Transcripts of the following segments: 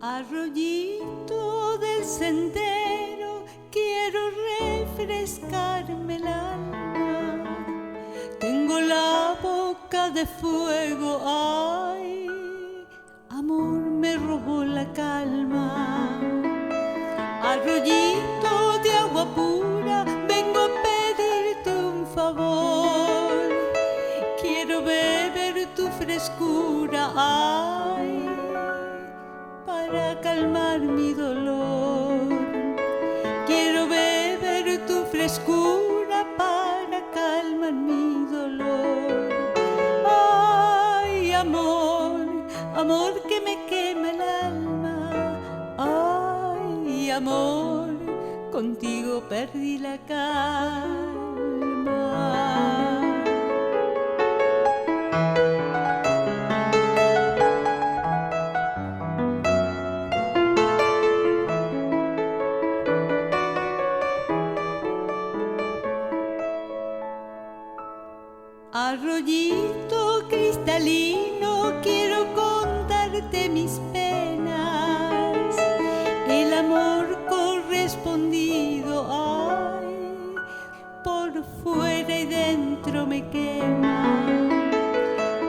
Arroyito del sendero, quiero refrescarme el alma. Tengo la boca de fuego, ay, amor me robó la calma. Arroyito de agua pura, vengo a pedirte un favor. Quiero beber tu frescura, ay, para calmar mi dolor. Quiero beber tu frescura para calmar mi dolor. Ay, amor, amor que me quema el alma. Ay, amor, contigo perdí la calma. Arroyito cristalino, quiero contarte mis penas. El amor correspondido, ay, por fuera y dentro me quema.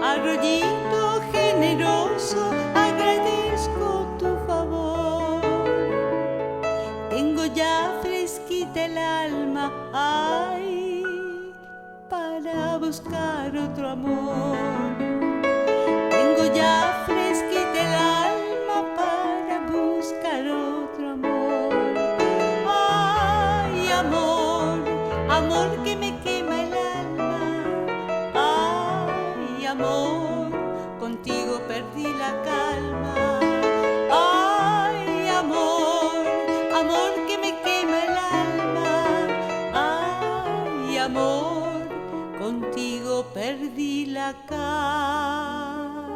Arroyito generoso, agradezco tu favor. Tengo ya fresquita el alma, ay, para buscar otro amor. Tengo ya fresquita el alma para buscar otro amor. Ay, amor, amor que me quema el alma. Ay, amor, contigo perdí la calma. Ay, amor, amor que me quema el alma. Ay, amor, contigo perdí la calma.